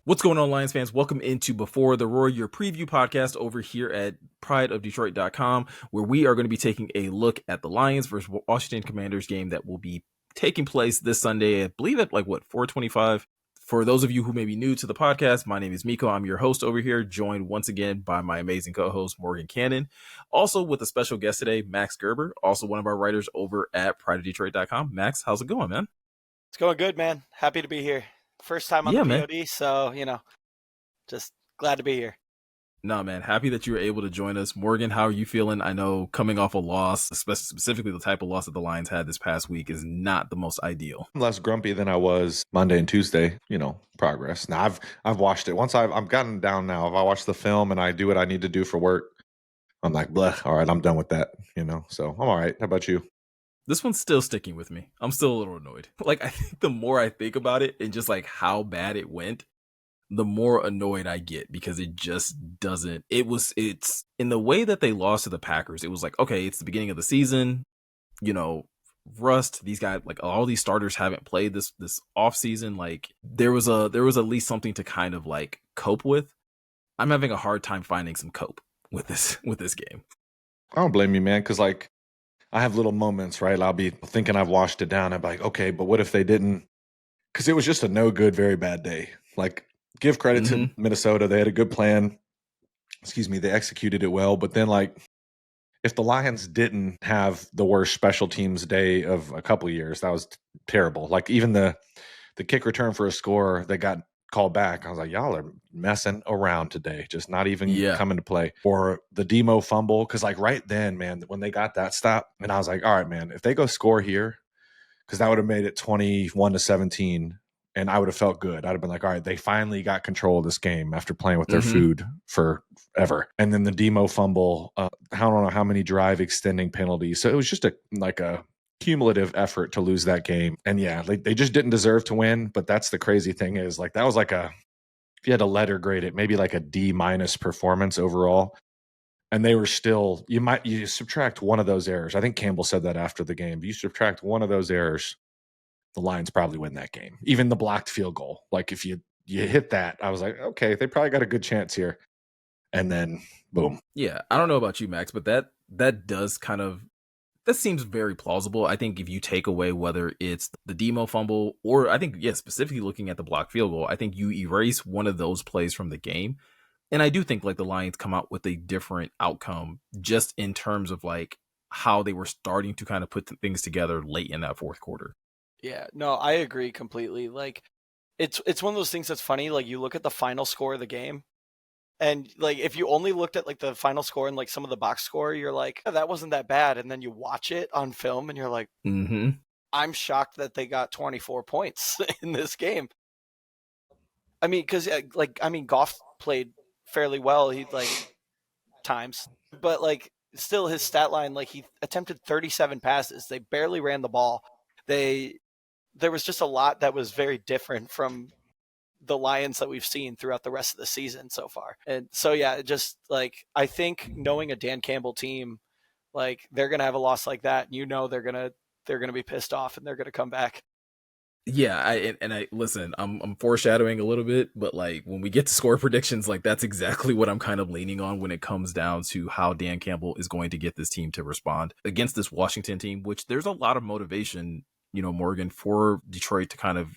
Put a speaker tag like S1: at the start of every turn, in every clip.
S1: What's going on, Lions fans? Welcome into Before the Roar, your preview podcast over here at prideofdetroit.com, where we are going to be taking a look at the Lions versus Washington Commanders game that will be taking place this Sunday, I believe at 4:25. For those of you who may be new to the podcast, my name is Meko. I'm your host over here, joined once again by my amazing co-host, Morgan Cannon. Also with a special guest today, Max Gerber, also one of our writers over at prideofdetroit.com. Max, how's it going, man?
S2: It's going good, man. Happy to be here. First time on the POD, so, just glad to be here.
S1: No, man, happy that you were able to join us. Morgan, how are you feeling? I know coming off a loss, specifically the type of loss that the Lions had this past week, is not the most ideal.
S3: I'm less grumpy than I was Monday and Tuesday. Progress. Now I've watched it. Once I've gotten down now. If I watch the film and I do what I need to do for work, I'm like, bleh, all right, I'm done with that. So I'm all right. How about you?
S1: This one's still sticking with me. I'm still a little annoyed. I think the more I think about it and just how bad it went, the more annoyed I get, because it just doesn't. It's in the way that they lost to the Packers. It was like, okay, it's the beginning of the season, rust. These guys, all these starters haven't played this off season. There was at least something to kind of cope with. I'm having a hard time finding some cope with this game.
S3: I don't blame you, man, because I have little moments, right? I'll be thinking I've washed it down. I'm like, okay, but what if they didn't? Because it was just a no good, very bad day. Give credit to Minnesota. They had a good plan. They executed it well. But then, if the Lions didn't have the worst special teams day of a couple of years, that was terrible. Even the kick return for a score that got called back, I was like, y'all are messing around today, just not even coming to play. Or the Demo fumble, because right then, man, when they got that stop, and I was like, all right, man, if they go score here, because that would have made it 21-17, and I would have felt good. I'd have been like, all right, they finally got control of this game after playing with their food forever. And then the Demo fumble, I don't know how many drive extending penalties. So it was just a cumulative effort to lose that game. And yeah, they just didn't deserve to win. But that's the crazy thing is that was if you had to letter grade it, maybe a D- performance overall. And they were still, you subtract one of those errors. I think Campbell said that after the game. You subtract one of those errors, the Lions probably win that game. Even the blocked field goal. If you hit that, I was like, okay, they probably got a good chance here. And then boom.
S1: Yeah, I don't know about you, Max, but that does that seems very plausible. I think if you take away whether it's the Demo fumble or I think, specifically looking at the blocked field goal, I think you erase one of those plays from the game. And I do think the Lions come out with a different outcome just in terms of how they were starting to kind of put things together late in that fourth quarter.
S2: Yeah, no, I agree completely. It's one of those things that's funny. You look at the final score of the game, and if you only looked at the final score and some of the box score, you're like, oh, that wasn't that bad. And then you watch it on film and you're like, I'm shocked that they got 24 points in this game. I mean, because Goff played fairly well. He times, but still his stat line, he attempted 37 passes. They barely ran the ball. There was just a lot that was very different from the Lions that we've seen throughout the rest of the season so far. And so, yeah, just I think knowing a Dan Campbell team, they're going to have a loss like that. And they're going to be pissed off and they're going to come back.
S1: Yeah, I listen, I'm foreshadowing a little bit, but when we get to score predictions, that's exactly what I'm kind of leaning on when it comes down to how Dan Campbell is going to get this team to respond against this Washington team, which there's a lot of motivation, Morgan, for Detroit to kind of,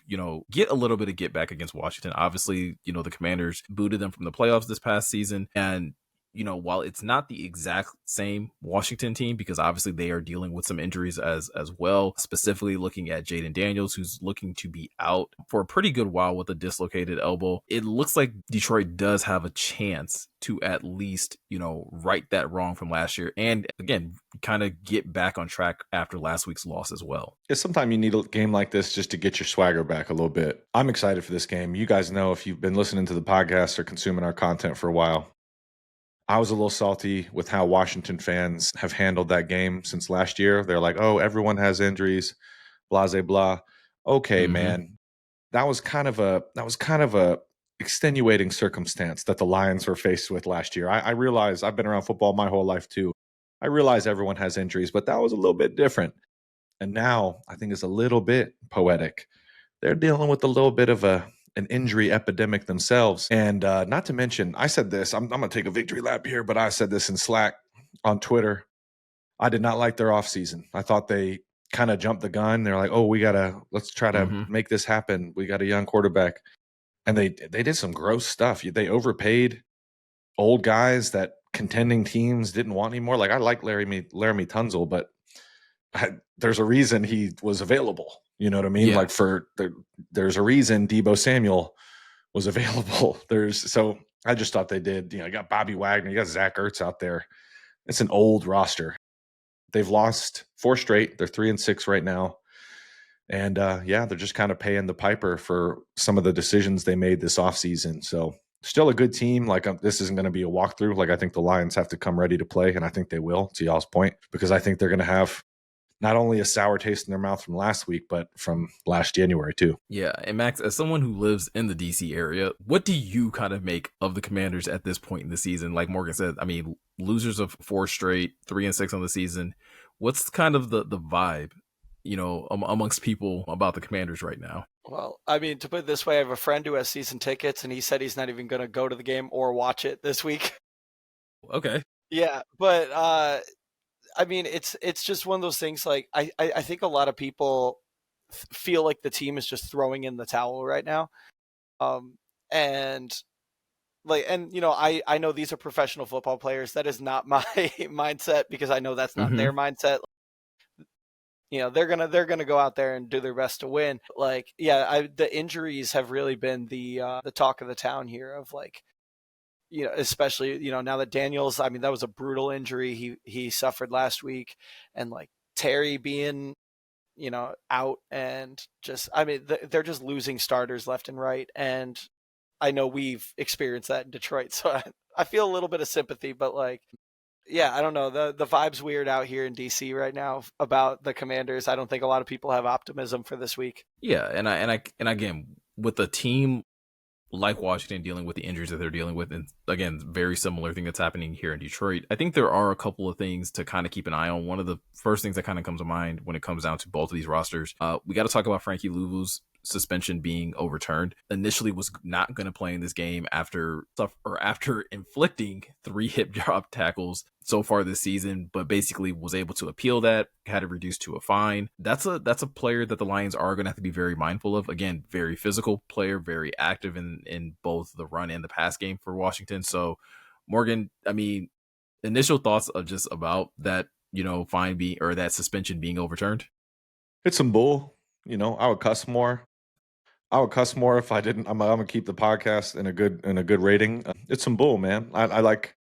S1: get a little bit of get back against Washington. Obviously, the Commanders booted them from the playoffs this past season. And, while it's not the exact same Washington team, because obviously they are dealing with some injuries as well, specifically looking at Jaden Daniels, who's looking to be out for a pretty good while with a dislocated elbow. It looks like Detroit does have a chance to at least, right that wrong from last year. And again, kind of get back on track after last week's loss as well.
S3: Yeah, sometimes you need a game like this just to get your swagger back a little bit. I'm excited for this game. You guys know, if you've been listening to the podcast or consuming our content for a while, I was a little salty with how Washington fans have handled that game since last year. They're like, oh, everyone has injuries, blah, blah, blah. Okay, man. That was kind of a extenuating circumstance that the Lions were faced with last year. I realize I've been around football my whole life too. I realize everyone has injuries, but that was a little bit different. And now I think it's a little bit poetic. They're dealing with a little bit of an injury epidemic themselves. And not to mention, I said this, I'm going to take a victory lap here, but I said this in Slack on Twitter. I did not like their offseason. I thought they kind of jumped the gun. They're like, oh, let's try to make this happen. We got a young quarterback. And they did some gross stuff. They overpaid old guys that contending teams didn't want anymore. Like, I like Laramie Tunzel, but there's a reason he was available. You know what I mean?
S1: Yeah.
S3: Like there's a reason Deebo Samuel was available. So I just thought they did. You got Bobby Wagner, you got Zach Ertz out there. It's an old roster. They've lost 4 straight. They're 3-6 right now. And they're just kind of paying the piper for some of the decisions they made this offseason. So still a good team. Like this isn't going to be a walkthrough. Like I think the Lions have to come ready to play, and I think they will, to y'all's point, because I think they're going to have not only a sour taste in their mouth from last week, but from last January too.
S1: Yeah, and Max, as someone who lives in the DC area, what do you kind of make of the Commanders at this point in the season? Like Morgan said, I mean, losers of 4 straight, 3-6 on the season. What's kind of the vibe, amongst people about the Commanders right now?
S2: Well, I mean, to put it this way, I have a friend who has season tickets, and he said he's not even going to go to the game or watch it this week.
S1: Okay.
S2: Yeah, but I mean, it's just one of those things. Like I think a lot of people feel like the team is just throwing in the towel right now, and I know these are professional football players. That is not my mindset, because I know that's not their mindset. They're gonna go out there and do their best to win. Like, the injuries have really been the talk of the town here. Of like, especially, now that Daniels, I mean, that was a brutal injury he suffered last week, and like Terry being, out, and just, I mean, they're just losing starters left and right. And I know we've experienced that in Detroit, so I feel a little bit of sympathy, but like, yeah, I don't know. The vibe's weird out here in DC right now about the Commanders. I don't think a lot of people have optimism for this week.
S1: Yeah, and again, with a team like Washington dealing with the injuries that they're dealing with, and again, very similar thing that's happening here in Detroit, I think there are a couple of things to kind of keep an eye on. One of the first things that kind of comes to mind when it comes down to both of these rosters, we got to talk about Frankie Louvu's suspension being overturned. Initially was not going to play in this game after inflicting 3 hip drop tackles so far this season, but basically was able to appeal that, had it reduced to a fine. That's a player that the Lions are going to have to be very mindful of. Again, very physical player, very active in both the run and the pass game for Washington. So Morgan, I mean, initial thoughts of just about that, fine being, or that suspension being overturned?
S3: It's some bull. I would cuss more. If I didn't. I'm gonna keep the podcast in a good rating. It's some bull, man. I like.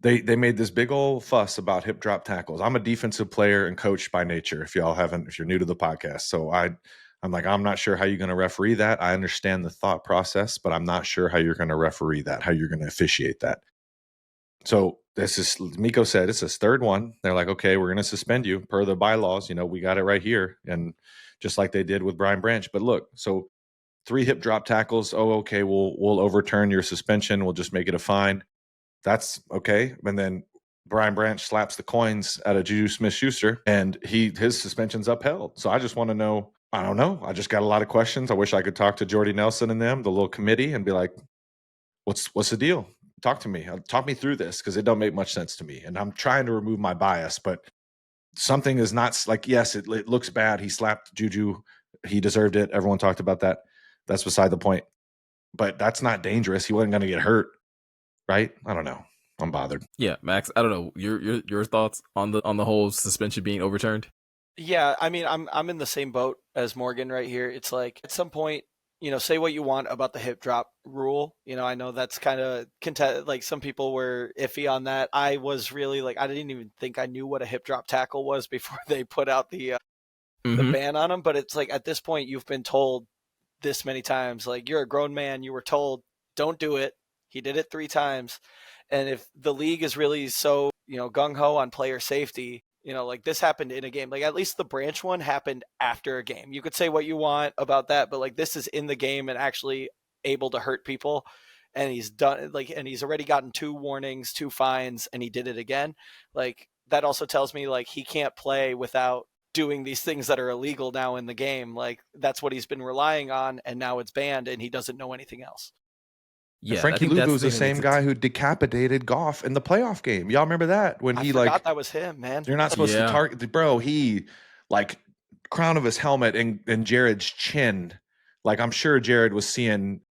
S3: They made this big old fuss about hip drop tackles. I'm a defensive player and coach by nature. If you're new to the podcast, so I'm not sure how you're going to referee that. I understand the thought process, but I'm not sure how you're going to referee that, how you're going to officiate that. So this is, Meko said, it's his 3rd one. They're like, okay, we're going to suspend you per the bylaws. We got it right here, and just like they did with Brian Branch. But look, so 3 hip drop tackles. Oh, okay, we'll overturn your suspension. We'll just make it a fine. That's okay. And then Brian Branch slaps the coins at a Juju Smith-Schuster, and his suspension's upheld. So I just want to know. I don't know. I just got a lot of questions. I wish I could talk to Jordy Nelson and them, the little committee, and be like, what's the deal? Talk to me. Talk me through this, because it don't make much sense to me. And I'm trying to remove my bias, but something is not like, yes, it looks bad. He slapped Juju. He deserved it. Everyone talked about that. That's beside the point. But that's not dangerous. He wasn't going to get hurt, right? I don't know. I'm bothered.
S1: Yeah, Max, I don't know. Your thoughts on the whole suspension being overturned?
S2: Yeah, I mean, I'm in the same boat as Morgan right here. It's like, at some point, say what you want about the hip drop rule. I know that's kind of like some people were iffy on that. I was really like, I didn't even think I knew what a hip drop tackle was before they put out the ban on him. But it's like, at this point, you've been told this many times, like, you're a grown man. You were told, don't do it. He did it 3 times. And if the league is really so, gung-ho on player safety, like, this happened in a game. Like, at least the Branch one happened after a game. You could say what you want about that, but like, this is in the game and actually able to hurt people. And he's done, like, and he's already gotten 2 warnings, 2 fines, and he did it again. Like, that also tells me, like, he can't play without doing these things that are illegal now in the game. Like that's what he's been relying on, and now it's banned, and he doesn't know anything else.
S3: And
S1: Yeah, I
S3: Frankie
S1: think
S3: Louvu
S1: that's
S3: is
S1: the
S3: the
S1: thing that makes
S3: same
S1: it.
S3: guy who decapitated Goff in the playoff game. Y'all remember that when
S2: I
S3: he
S2: forgot
S3: like
S2: that was him, man.
S3: you're not supposed to
S1: Yeah,
S3: target bro. He like crown of his helmet and Jared's chin. Like I'm sure Jared was seeing,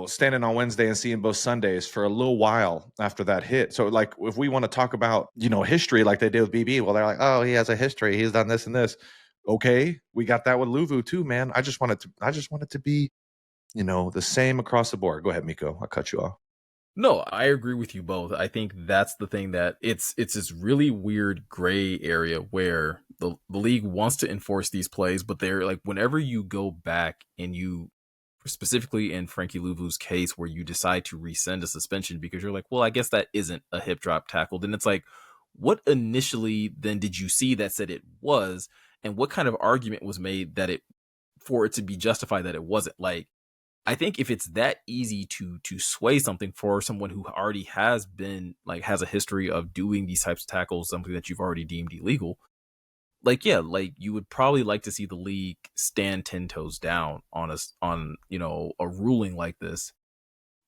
S3: standing on Wednesday and seeing both Sundays for a little while after that hit. So like if we want to talk about, history like they did with BB, well, they're like, oh, he has a history. He's done this and this. Okay, we got that with Luvu too, man. I just want it to be, the same across the board. Go ahead, Miko. I'll cut you off.
S1: no, I agree with you both. I think that's the thing, that it's this really weird gray area where the league wants to enforce these plays, but they're like, whenever you go back and you, specifically in Frankie Louvu's case, where you decide to rescind a suspension because you're like, well, I guess that isn't a hip drop tackle, then it's like, what initially then did you see that said it was, and what kind of argument was made that it, for it to be justified that it wasn't? Like, I think if it's that easy to sway something for someone who already has been, like, has a history of doing these types of tackles, something that you've already deemed illegal, like, yeah, like, you would probably like to see the league stand 10 toes down on us on, a ruling like this.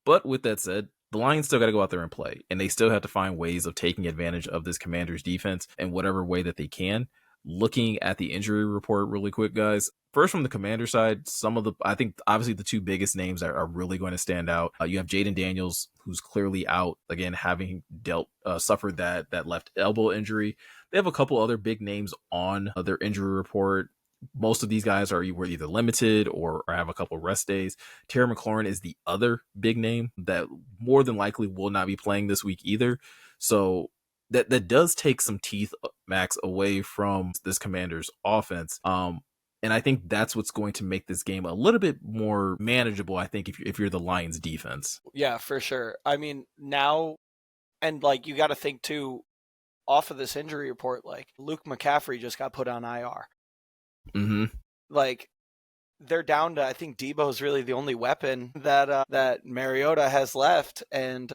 S1: But with that said, the Lions still got to go out there and play, and they still have to find ways of taking advantage of this Commanders defense in whatever way that they can. Looking at the injury report really quick, guys. First, from the Commander side, I think obviously the two biggest names that are really going to stand out. You have Jaden Daniels, who's clearly out again, having suffered that left elbow injury. They have a couple other big names on their injury report. Most of these guys were either limited or have a couple rest days. Terry McLaurin is the other big name that more than likely will not be playing this week either. So that does take some teeth, Max, away from this Commanders offense. And I think that's what's going to make this game a little bit more manageable, I think, if you're the Lions defense.
S2: Yeah, for sure. I mean, now, and like you got to think too, off of this injury report, like Luke McCaffrey just got put on IR.
S1: Mm-hmm.
S2: Like they're down to, I think Debo's really the only weapon that Mariota has left, and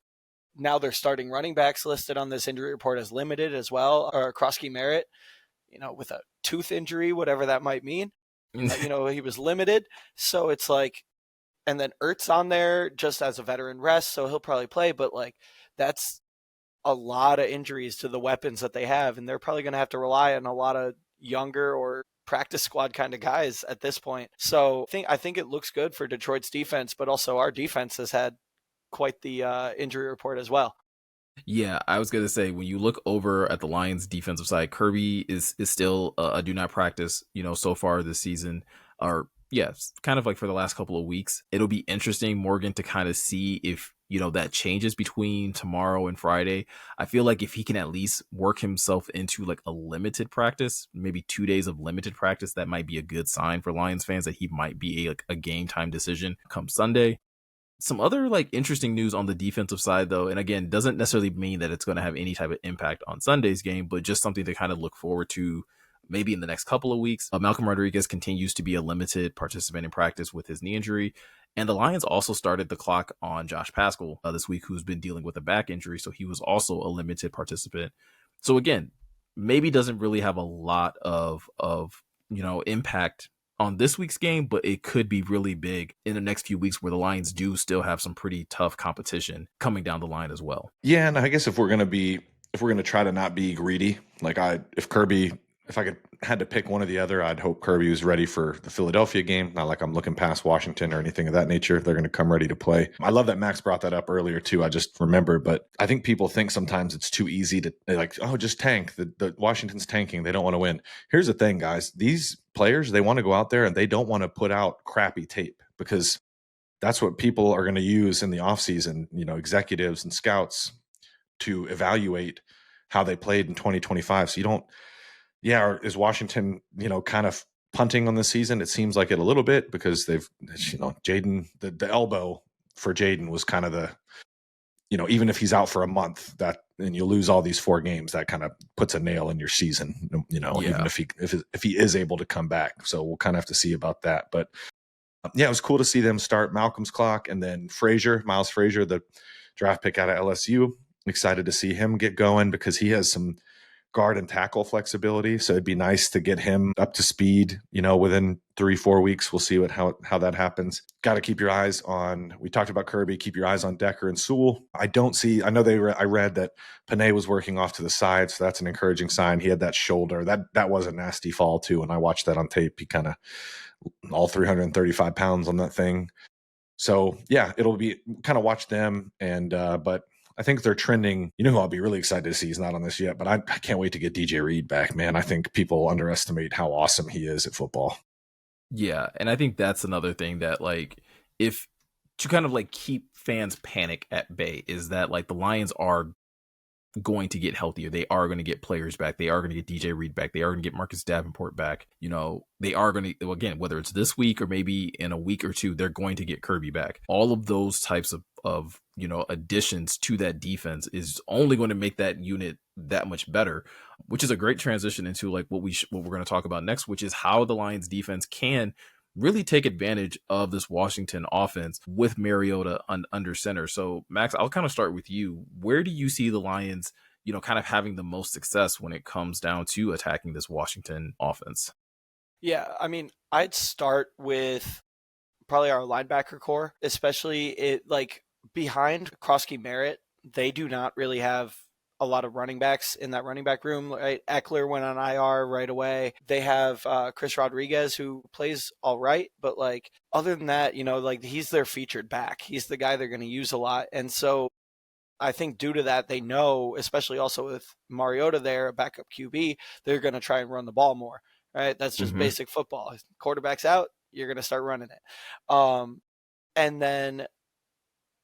S2: now they're starting running backs listed on this injury report as limited as well, or Krosky Merritt, with a tooth injury, whatever that might mean. He was limited. So it's like, and then Ertz on there just as a veteran rest, so he'll probably play, but like that's a lot of injuries to the weapons that they have, and they're probably going to have to rely on a lot of younger or practice squad kind of guys at this point. So I think it looks good for Detroit's defense, but also our defense has had quite the injury report as well.
S1: Yeah, I was gonna say, when you look over at the Lions defensive side, Kirby is still a do not practice, so far this season, or yes, kind of like for the last couple of weeks. It'll be interesting, Morgan, to kind of see if that changes between tomorrow and Friday. I feel like if he can at least work himself into like a limited practice, maybe 2 days of limited practice, that might be a good sign for Lions fans that he might be a game time decision come Sunday. Some other like interesting news on the defensive side, though, and again, doesn't necessarily mean that it's going to have any type of impact on Sunday's game, but just something to kind of look forward to maybe in the next couple of weeks. Malcolm Rodriguez continues to be a limited participant in practice with his knee injury, and the Lions also started the clock on Josh Pascal this week, who's been dealing with a back injury, so he was also a limited participant. So again, maybe doesn't really have a lot of impact on this week's game, but it could be really big in the next few weeks, where the Lions do still have some pretty tough competition coming down the line as well.
S3: Yeah, and I guess if we're gonna try to not be greedy, like if I had to pick one or the other, I'd hope Kirby was ready for the Philadelphia game. Not like I'm looking past Washington or anything of that nature. They're going to come ready to play. I love that Max brought that up earlier too. I just remembered, but I think people think sometimes it's too easy to like, oh, just tank. The Washington's tanking. They don't want to win. Here's the thing, guys. These players, they want to go out there and they don't want to put out crappy tape, because that's what people are going to use in the offseason, executives and scouts, to evaluate how they played in 2025. So you don't, yeah, is Washington, kind of punting on the season? It seems like it a little bit, because they've, Jaden, the elbow for Jaden was kind of the, even if he's out for a month, that, and you lose all these 4 games, that kind of puts a nail in your season, even if he is able to come back. So we'll kind of have to see about that. But yeah, it was cool to see them start Malcolm's clock, and then Miles Frazier, the draft pick out of LSU. Excited to see him get going, because he has some guard and tackle flexibility. So it'd be nice to get him up to speed, within 3-4 weeks. We'll see how that happens. Got to keep your eyes on, we talked about Kirby, keep your eyes on Decker and Sewell. I read that Panay was working off to the side. So that's an encouraging sign. He had that shoulder. That was a nasty fall too. When I watched that on tape, he kind of all 335 pounds on that thing. So yeah, it'll be kind of watch them. But I think they're trending. Who I'll be really excited to see, he's not on this yet, but I can't wait to get DJ Reed back, man. I think people underestimate how awesome he is at football.
S1: Yeah, and I think that's another thing that, like, if to kind of like keep fans panic at bay, is that like the Lions are going to get healthier. They are going to get players back. They are going to get DJ Reed back. They are going to get Marcus Davenport back. They are going to, again, whether it's this week or maybe in a week or two, they're going to get Kirby back. All of those types of additions to that defense is only going to make that unit that much better, which is a great transition into like what we're going to talk about next, which is how the Lions defense can really take advantage of this Washington offense with Mariota under center. So Max, I'll kind of start with you. Where do you see the Lions, kind of having the most success when it comes down to attacking this Washington offense?
S2: Yeah, I mean, I'd start with probably our linebacker core, especially behind Krosky Merritt. They do not really have a lot of running backs in that running back room. Right? Eckler went on IR right away. They have Chris Rodriguez, who plays all right, but like other than that, he's their featured back. He's the guy they're going to use a lot, and so I think due to that, they know, especially also with Mariota there, a backup QB, they're going to try and run the ball more. Right? That's just basic football. Quarterback's out, you're going to start running it. And then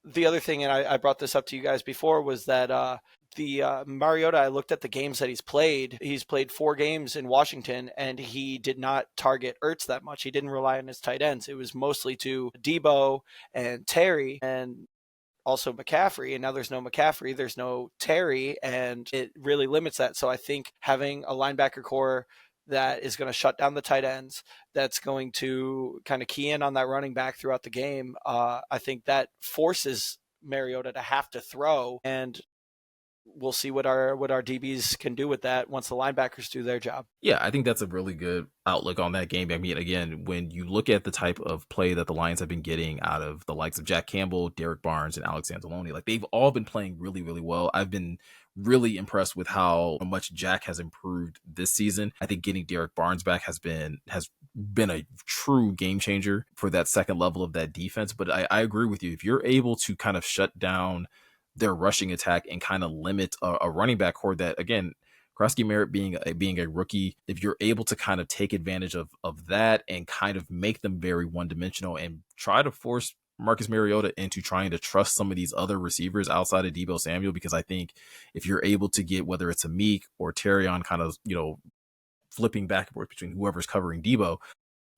S2: the other thing, and I brought this up to you guys before, was that the Mariota, I looked at the games that he's played. He's played 4 games in Washington, and he did not target Ertz that much. He didn't rely on his tight ends. It was mostly to Debo and Terry and also McCaffrey. And now there's no McCaffrey, there's no Terry, and it really limits that. So I think having a linebacker core that is going to shut down the tight ends, that's going to kind of key in on that running back throughout the game, I think that forces Mariota to have to throw, and we'll see what our DBs can do with that once the linebackers do their job.
S1: Yeah, I think that's a really good outlook on that game. I mean, again, when you look at the type of play that the Lions have been getting out of the likes of Jack Campbell, Derek Barnes, and Alex Anzalone, like they've all been playing really, really well. I've been really impressed with how much Jack has improved this season. I think getting Derek Barnes back has been a true game changer for that second level of that defense. But I agree with you. If you're able to kind of shut down their rushing attack and kind of limit a running back core that, again, Krosky Merritt being a rookie, if you're able to kind of take advantage of that and kind of make them very one-dimensional and try to force Marcus Mariota into trying to trust some of these other receivers outside of Deebo Samuel, because I think if you're able to get, whether it's a Meek or Terry on kind of, flipping back and forth between whoever's covering Deebo,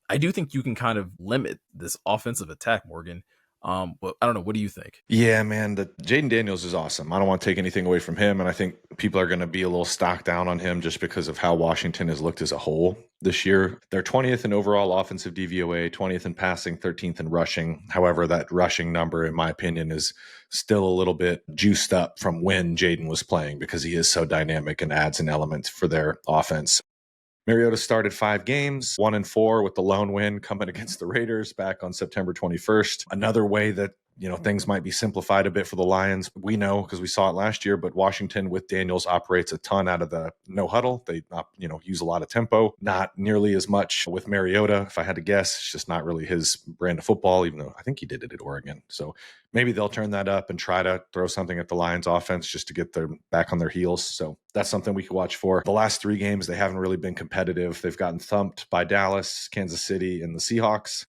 S1: I do think you can kind of limit this offensive attack, Morgan. But I don't know. What do you think?
S3: Yeah, man, the Jaden Daniels is awesome. I don't want to take anything away from him, and I think people are going to be a little stocked down on him just because of how Washington has looked as a whole this year. They're 20th in overall offensive DVOA, 20th in passing, 13th in rushing. However, that rushing number, in my opinion, is still a little bit juiced up from when Jaden was playing because he is so dynamic and adds an element for their offense. Mariota started 5 games, 1-4 with the lone win coming against the Raiders back on September 21st. Another way that, things might be simplified a bit for the Lions. We know because we saw it last year, but Washington with Daniels operates a ton out of the no huddle. They, use a lot of tempo, not nearly as much with Mariota. If I had to guess, it's just not really his brand of football, even though I think he did it at Oregon. So maybe they'll turn that up and try to throw something at the Lions offense just to get them back on their heels. So that's something we could watch for. The last 3 games, they haven't really been competitive. They've gotten thumped by Dallas, Kansas City, and the Seahawks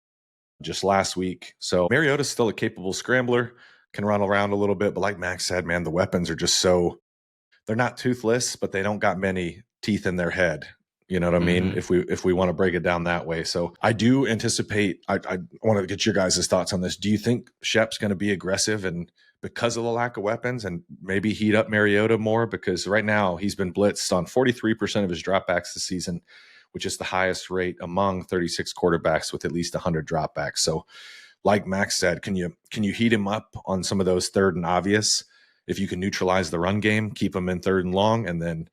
S3: just last week. So Mariota's still a capable scrambler, can run around a little bit. But like Max said, man, the weapons are just they're not toothless, but they don't got many teeth in their head. You know what I mean? If we want to break it down that way. So I do anticipate, I want to get your guys' thoughts on this. Do you think Shep's going to be aggressive and because of the lack of weapons and maybe heat up Mariota more? Because right now he's been blitzed on 43% of his dropbacks this season, which is the highest rate among 36 quarterbacks with at least 100 dropbacks. So like Max said, can you heat him up on some of those third and obvious? If you can neutralize the run game, keep him in third and long, and then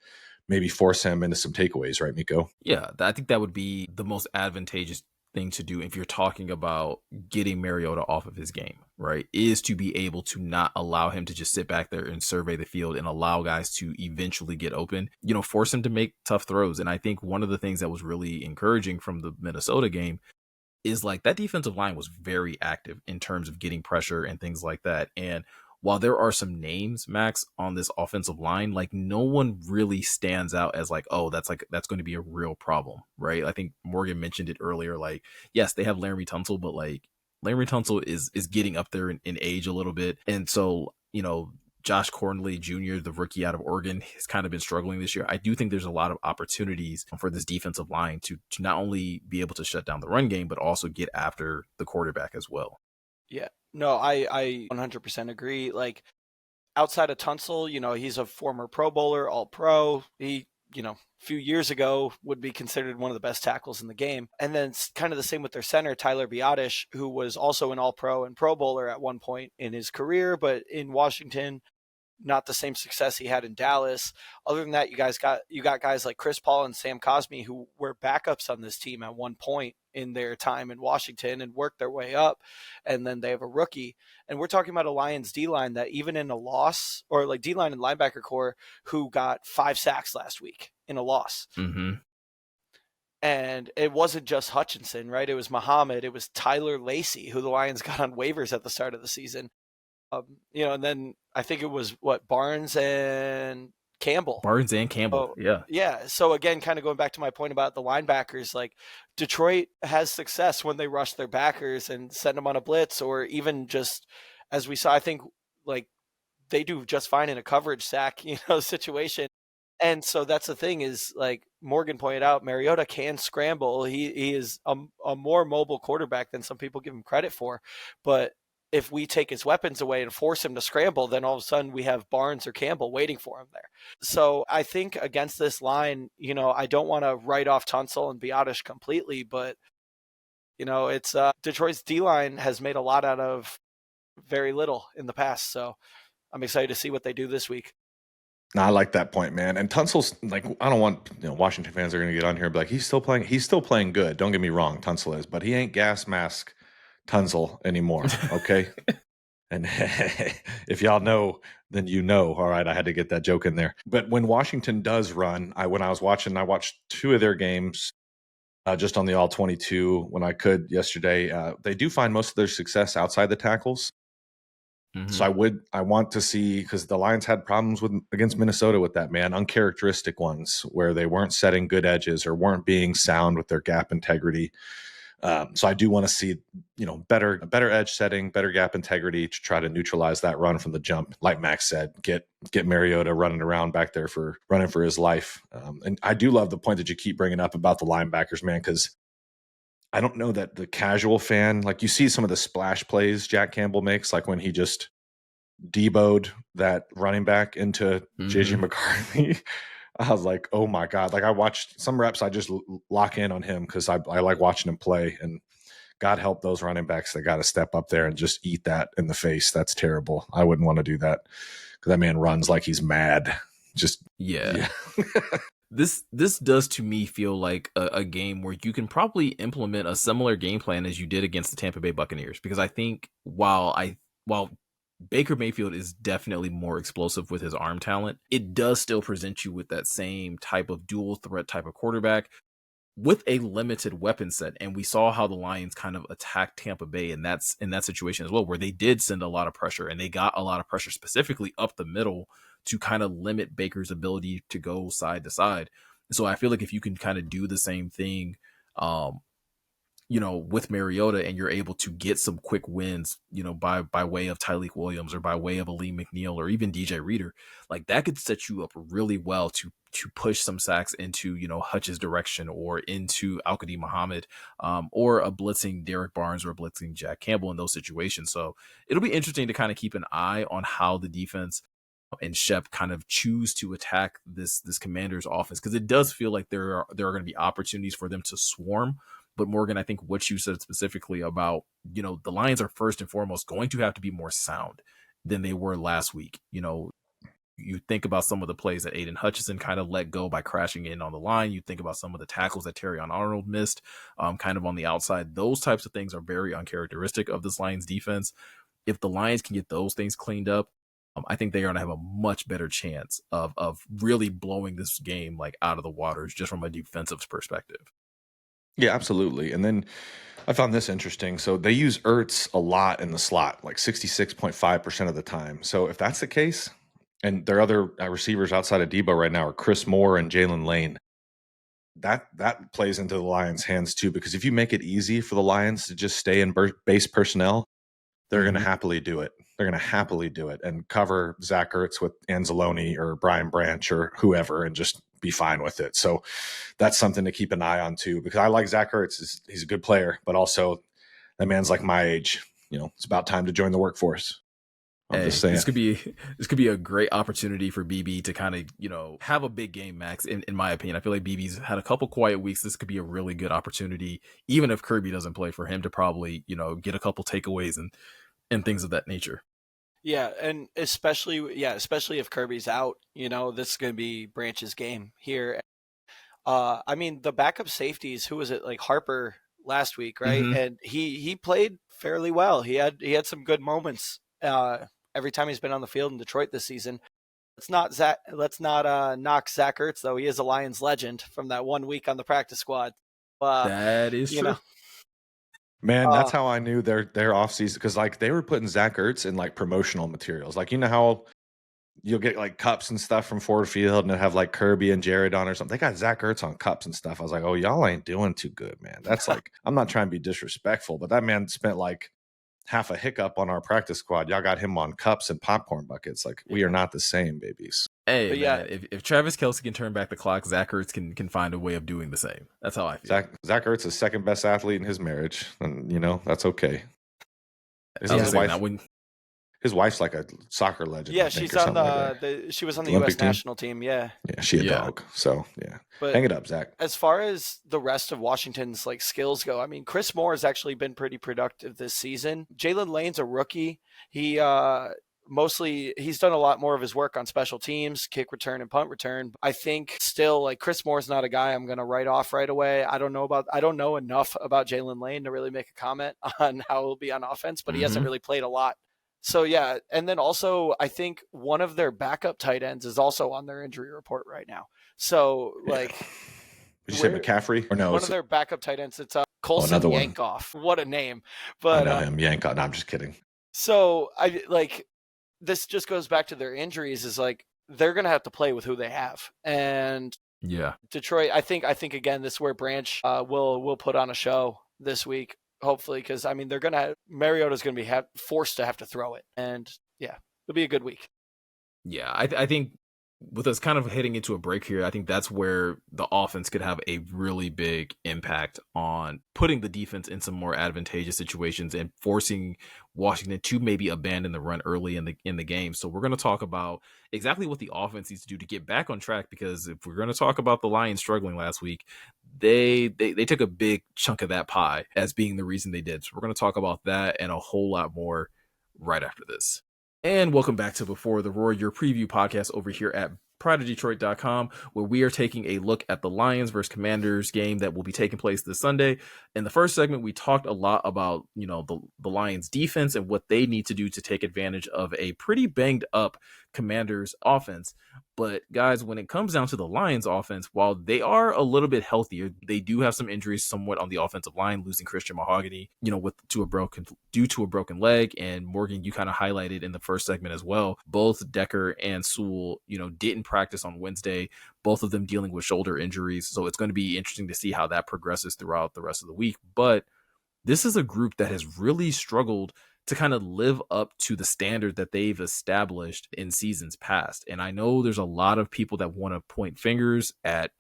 S3: maybe force him into some takeaways, right, Miko?
S1: Yeah, I think that would be the most advantageous thing to do if you're talking about getting Mariota off of his game, right? Is to be able to not allow him to just sit back there and survey the field and allow guys to eventually get open, force him to make tough throws. And I think one of the things that was really encouraging from the Minnesota game is like that defensive line was very active in terms of getting pressure and things like that. And while there are some names, Max, on this offensive line, like no one really stands out as like, oh, that's going to be a real problem, right? I think Morgan mentioned it earlier. Like, yes, they have Laremy Tunsil, but like Laremy Tunsil is getting up there in age a little bit. And so, Josh Cornley Jr., the rookie out of Oregon, has kind of been struggling this year. I do think there's a lot of opportunities for this defensive line to not only be able to shut down the run game, but also get after the quarterback as well.
S2: Yeah, no, I 100% agree. Like outside of Tunsil, he's a former Pro Bowler, All Pro. He, a few years ago would be considered one of the best tackles in the game. And then it's kind of the same with their center, Tyler Biadasz, who was also an All Pro and Pro Bowler at one point in his career, but in Washington, not the same success he had in Dallas. Other than that, you got guys like Chris Paul and Sam Cosmi who were backups on this team at one point in their time in Washington and worked their way up. And then they have a rookie. And we're talking about a Lions D-line that even in a loss, or like D-line and linebacker core, who got 5 sacks last week in a loss.
S1: Mm-hmm.
S2: And it wasn't just Hutchinson, right? It was Muhammad. It was Tyler Lacey, who the Lions got on waivers at the start of the season. And then I think it was Barnes and Campbell.
S1: Oh, yeah.
S2: Yeah. So again, kind of going back to my point about the linebackers, like Detroit has success when they rush their backers and send them on a blitz, or even just as we saw, I think like they do just fine in a coverage sack, situation. And so that's the thing is, like Morgan pointed out, Mariota can scramble. He is a more mobile quarterback than some people give him credit for. But if we take his weapons away and force him to scramble, then all of a sudden we have Barnes or Campbell waiting for him there. So I think against this line, I don't want to write off Tunsil and Biadasz completely, but it's Detroit's D-line has made a lot out of very little in the past. So I'm excited to see what they do this week.
S3: No, I like that point, man. And Tunsil's like, I don't want Washington fans are going to get on here and be like, he's still playing good. Don't get me wrong, Tunsil is, but he ain't gas mask Tunsil anymore. Okay. And if y'all know, then all right, I had to get that joke in there. But when Washington does run, I watched 2 of their games just on the all 22 when I could yesterday. They do find most of their success outside the tackles. Mm-hmm. So I want to see, because the Lions had problems against Minnesota with that, man, uncharacteristic ones where they weren't setting good edges or weren't being sound with their gap integrity. So I do want to see, better edge setting, better gap integrity to try to neutralize that run from the jump. Like Max said, get Mariota running around back there running for his life. And I do love the point that you keep bringing up about the linebackers, man, because I don't know that the casual fan, like you see some of the splash plays Jack Campbell makes, like when he just deboed that running back into JJ McCarthy. I was like, oh my God. Like I watched some reps, I just lock in on him because I like watching him play. And God help those running backs that got to step up there and just eat that in the face. That's terrible. I wouldn't want to do that because that man runs like he's mad. Just
S1: yeah. This does to me feel like a game where you can probably implement a similar game plan as you did against the Tampa Bay Buccaneers, because I think while Baker Mayfield is definitely more explosive with his arm talent, it does still present you with that same type of dual threat type of quarterback with a limited weapon set. And we saw how the Lions kind of attacked Tampa Bay in that situation as well, where they did send a lot of pressure, and they got a lot of pressure specifically up the middle to kind of limit Baker's ability to go side to side. So I feel like if you can kind of do the same thing, with Mariota, and you're able to get some quick wins, by way of Tyleik Williams or by way of Aleem McNeil or even DJ Reader, like that could set you up really well to push some sacks into, Hutch's direction or into Al-Qadim Muhammad, or a blitzing Derek Barnes or a blitzing Jack Campbell in those situations. So it'll be interesting to kind of keep an eye on how the defense and Shep kind of choose to attack this Commander's offense, because it does feel like there are going to be opportunities for them to swarm. But Morgan, I think what you said specifically about, the Lions are first and foremost going to have to be more sound than they were last week. You think about some of the plays that Aiden Hutchinson kind of let go by crashing in on the line. You think about some of the tackles that Terrion Arnold missed kind of on the outside. Those types of things are very uncharacteristic of this Lions defense. If the Lions can get those things cleaned up, I think they're going to have a much better chance of really blowing this game like out of the waters just from a defensive perspective.
S3: Yeah, absolutely. And then I found this interesting. So they use Ertz a lot in the slot, like 66.5% of the time. So if that's the case, and their other receivers outside of Debo right now are Chris Moore and Jalen Lane, that plays into the Lions' hands too, because if you make it easy for the Lions to just stay in base personnel, they're going to happily do it. They're going to happily do it and cover Zach Ertz with Anzalone or Brian Branch or whoever and just be fine with it. So that's something to keep an eye on too, because I like Zach Ertz. He's a good player, but also that man's like my age. It's about time to join the workforce. I'm just saying.
S1: This could be a great opportunity for BB to kind of, have a big game, Max, in my opinion. I feel like BB's had a couple quiet weeks. This could be a really good opportunity, even if Kirby doesn't play, for him to probably, get a couple takeaways and things of that nature.
S2: Yeah, and especially if Kirby's out, this is going to be Branch's game here. I mean, the backup safeties, who was it, like Harper last week, right?
S1: Mm-hmm.
S2: And he played fairly well. He had some good moments every time he's been on the field in Detroit this season. Let's not knock Zach Ertz, though. He is a Lions legend from that 1 week on the practice squad.
S1: That is true.
S3: Man, that's how I knew their offseason, because like they were putting Zach Ertz in like promotional materials. Like, how you'll get like cups and stuff from Ford Field and they'll have like Kirby and Jared on or something. They got Zach Ertz on cups and stuff. I was like, oh, y'all ain't doing too good, man. That's like, I'm not trying to be disrespectful, but that man spent like half a hiccup on our practice squad. Y'all got him on cups and popcorn buckets. Like, we are not the same, babies.
S1: Hey, but man, if Travis Kelce can turn back the clock, Zach Ertz can find a way of doing the same. That's how I feel.
S3: Zach Ertz is second best athlete in his marriage, and that's okay. His wife's like a soccer legend.
S2: Yeah, she's on she was on the U.S. national team. Yeah,
S3: she a dog. So yeah, but hang it up, Zach.
S2: As far as the rest of Washington's like skills go, I mean, Chris Moore has actually been pretty productive this season. Jalen Lane's a rookie. He's done a lot more of his work on special teams, kick return and punt return. I think still, like, Chris Moore's not a guy I'm going to write off right away. I don't know enough about Jalen Lane to really make a comment on how he'll be on offense, but he hasn't really played a lot. So yeah, and then also I think one of their backup tight ends is also on their injury report right now. So like,
S3: did you say McCaffrey or no?
S2: One of their backup tight ends. It's Colson Yankoff. What a name! But
S3: I know him, Yankoff. No, I'm just kidding.
S2: So this just goes back to their injuries. Is like they're gonna have to play with who they have, and Detroit. I think again this is where Branch will put on a show this week. Hopefully, because I mean Mariota's going to be forced to have to throw it, and yeah, it'll be a good week.
S1: Yeah, I think with us kind of heading into a break here, I think that's where the offense could have a really big impact on putting the defense in some more advantageous situations and forcing Washington to maybe abandon the run early in the game. So we're going to talk about exactly what the offense needs to do to get back on track, because if we're going to talk about the Lions struggling last week, they took a big chunk of that pie as being the reason they did. So we're going to talk about that and a whole lot more right after this. And welcome back to Before the Roar, your preview podcast over here at PrideOfDetroit.com, where we are taking a look at the Lions versus Commanders game that will be taking place this Sunday. In the first segment, we talked a lot about, the Lions defense and what they need to do to take advantage of a pretty banged up Commanders offense. But guys, when it comes down to the Lions offense, while they are a little bit healthier, they do have some injuries somewhat on the offensive line, losing Christian Mahogany, due to a broken leg. And Morgan, you kind of highlighted in the first segment as well, both Decker and Sewell, didn't practice on Wednesday, both of them dealing with shoulder injuries. So it's going to be interesting to see how that progresses throughout the rest of the week. But this is a group that has really struggled to kind of live up to the standard that they've established in seasons past. And I know there's a lot of people that want to point fingers at,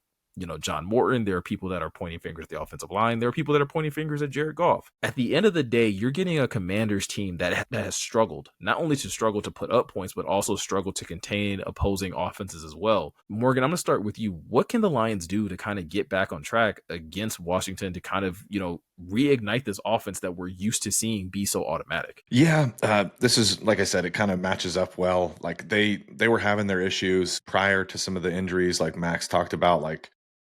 S1: John Morton. There are people that are pointing fingers at the offensive line. There are people that are pointing fingers at Jared Goff. At the end of the day, you're getting a Commanders team that has struggled, not only to struggle to put up points, but also struggle to contain opposing offenses as well. Morgan, I'm going to start with you. What can the Lions do to kind of get back on track against Washington to kind of, reignite this offense that we're used to seeing be so automatic.
S3: Yeah, this is, like I said, it kind of matches up well. Like they were having their issues prior to some of the injuries, like Max talked about. Like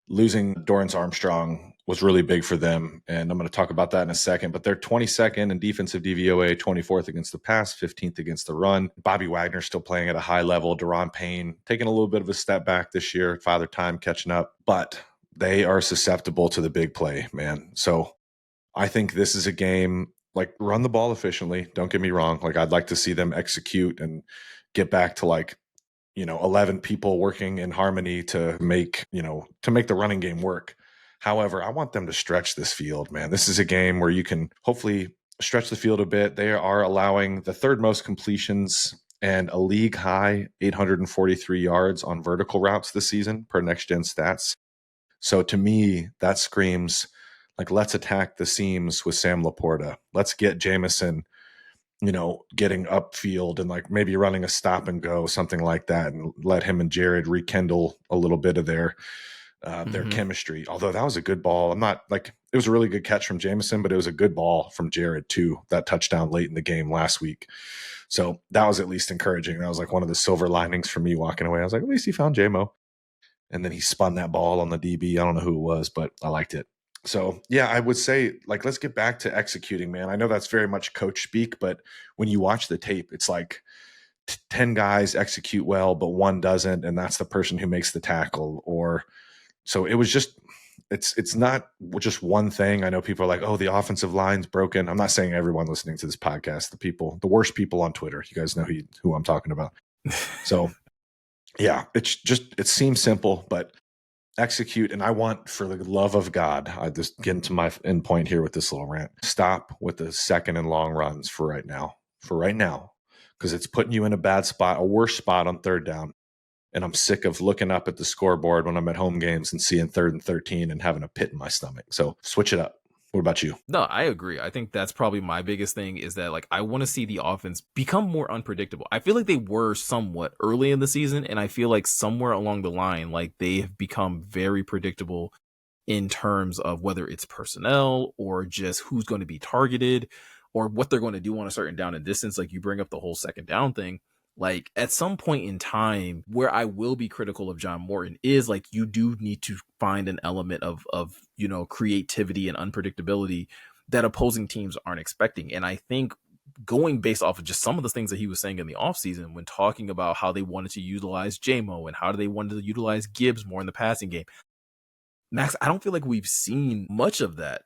S3: losing Dorrance Armstrong was really big for them, and I'm going to talk about that in a second. But they're 22nd in defensive DVOA, 24th against the pass, 15th against the run. Bobby Wagner still playing at a high level. Deron Payne taking a little bit of a step back this year. Father Time catching up, but they are susceptible to the big play, man. So I think this is a game, like, run the ball efficiently. Don't get me wrong. Like, I'd like to see them execute and get back to, like, 11 people working in harmony to make the running game work. However, I want them to stretch this field, man. This is a game where you can hopefully stretch the field a bit. They are allowing the third most completions and a league high 843 yards on vertical routes this season per next gen stats. So to me, that screams like, let's attack the seams with Sam Laporta. Let's get Jamison, getting upfield and like maybe running a stop and go, something like that, and let him and Jared rekindle a little bit of their chemistry. Although that was a good ball. I'm not like, it was a really good catch from Jamison, but it was a good ball from Jared too, that touchdown late in the game last week. So that was at least encouraging. That was like one of the silver linings for me walking away. I was like, at least he found JMO. And then he spun that ball on the DB. I don't know who it was, but I liked it. So, yeah, I would say, like, let's get back to executing, man. I know that's very much coach speak, but when you watch the tape, it's like 10 guys execute well, but one doesn't, and that's the person who makes the tackle. Or so it was just it's not just one thing. I know people are like, oh, the offensive line's broken. I'm not saying everyone listening to this podcast, the worst people on Twitter, you guys know who I'm talking about. So yeah, it seems simple, but execute. And I want, for the love of God, I just get into my end point here with this little rant. Stop with the second and long runs for right now, because it's putting you in a bad spot, a worse spot on third down. And I'm sick of looking up at the scoreboard when I'm at home games and seeing 3rd and 13 and having a pit in my stomach. So switch it up. What about you?
S1: No, I agree. I think that's probably my biggest thing, is that like I want to see the offense become more unpredictable. I feel like they were somewhat early in the season, and I feel like somewhere along the line, like they have become very predictable in terms of whether it's personnel or just who's going to be targeted or what they're going to do on a certain down and distance. Like you bring up the whole second down thing. Like at some point in time, where I will be critical of John Morton is like, you do need to find an element of creativity and unpredictability that opposing teams aren't expecting. And I think, going based off of just some of the things that he was saying in the offseason when talking about how they wanted to utilize JMO and how they wanted to utilize Gibbs more in the passing game, Max, I don't feel like we've seen much of that,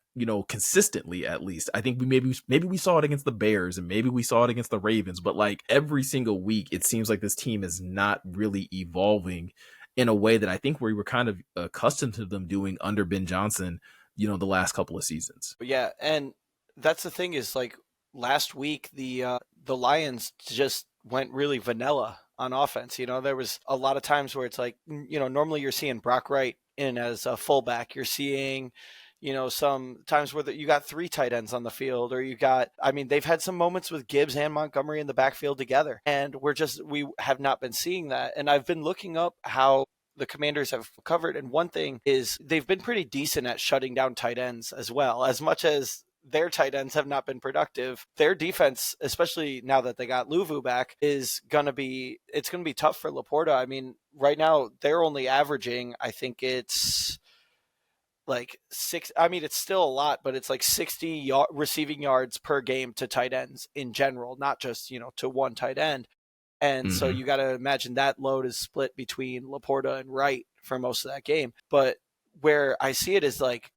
S1: consistently, at least. I think maybe we saw it against the Bears and maybe we saw it against the Ravens, but like every single week, it seems like this team is not really evolving in a way that I think we were kind of accustomed to them doing under Ben Johnson, the last couple of seasons.
S2: Yeah, and that's the thing is, like, last week the Lions just went really vanilla on offense. There was a lot of times where it's like, normally you're seeing Brock Wright in as a fullback. You're seeing, some times where you got 3 tight ends on the field, or they've had some moments with Gibbs and Montgomery in the backfield together. And we have not been seeing that. And I've been looking up how the Commanders have covered. And one thing is they've been pretty decent at shutting down tight ends as well. As much as their tight ends have not been productive, their defense, especially now that they got Luvu back, it's going to be tough for Laporta. I mean, right now they're only averaging, I think it's like it's still a lot, but it's like 60 receiving yards per game to tight ends in general, not just, to one tight end. And so you got to imagine that load is split between Laporta and Wright for most of that game. But where I see it is like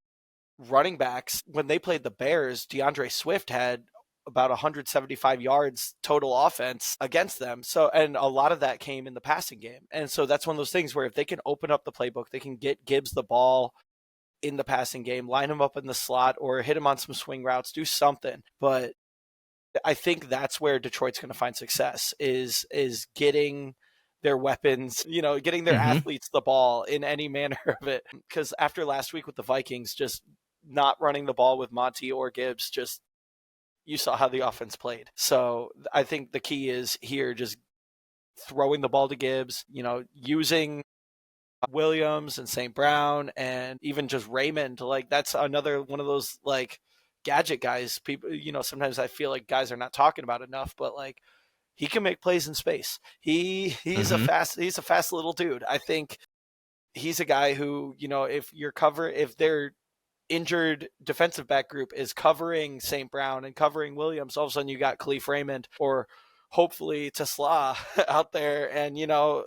S2: running backs, when they played the Bears, DeAndre Swift had about 175 yards total offense against them. So, and a lot of that came in the passing game. And so that's one of those things where if they can open up the playbook, they can get Gibbs the ball in the passing game, line him up in the slot or hit him on some swing routes, do something. But I think that's where Detroit's going to find success is getting their weapons, getting their athletes the ball in any manner of it. Because after last week with the Vikings, just not running the ball with Monty or Gibbs, just you saw how the offense played. So I think the key is here just throwing the ball to Gibbs, using Williams and St. Brown and even just Raymond. Like that's another one of those like gadget guys. People, sometimes I feel like guys are not talking about enough, but like he can make plays in space. He's
S1: Mm-hmm.
S2: he's a fast little dude. I think he's a guy who, if their injured defensive back group is covering St. Brown and covering Williams, all of a sudden you got Khalif Raymond or hopefully Tesla out there, and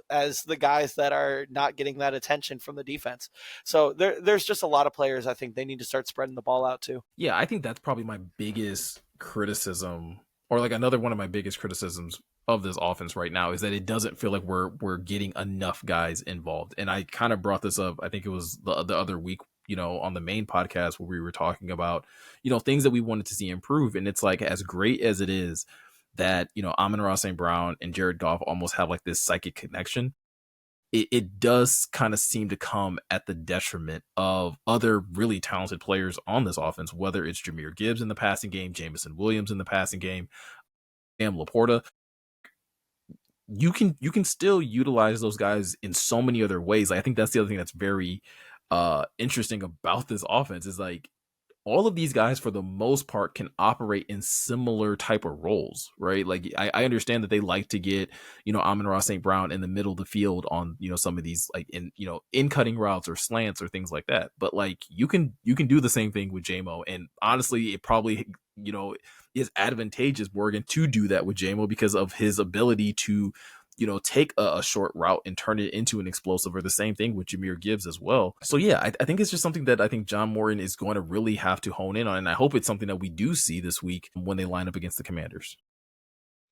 S2: as the guys that are not getting that attention from the defense. So there's just a lot of players I think they need to start spreading the ball out to.
S1: Yeah, I think that's probably my biggest criticism, or like another one of my biggest criticisms of this offense right now, is that it doesn't feel like we're getting enough guys involved. And I kind of brought this up, I think it was the other week, on the main podcast where we were talking about, things that we wanted to see improve. And it's like, as great as it is that, Amon-Ra St. Brown and Jared Goff almost have like this psychic connection, it does kind of seem to come at the detriment of other really talented players on this offense, whether it's Jahmyr Gibbs in the passing game, Jameson Williams in the passing game, Sam Laporta. You can still utilize those guys in so many other ways. Like, I think that's the other thing that's very interesting about this offense, is like all of these guys for the most part can operate in similar type of roles, right? Like I understand that they like to get, Amon-Ra St. Brown in the middle of the field on, some of these like in cutting routes or slants or things like that. But like you can do the same thing with JMO. And honestly, it probably, is advantageous, Morgan, to do that with JMO because of his ability to, take a short route and turn it into an explosive, or the same thing with Jahmyr Gibbs as well. So yeah, I think it's just something that I think John Morton is going to really have to hone in on. And I hope it's something that we do see this week when they line up against the Commanders.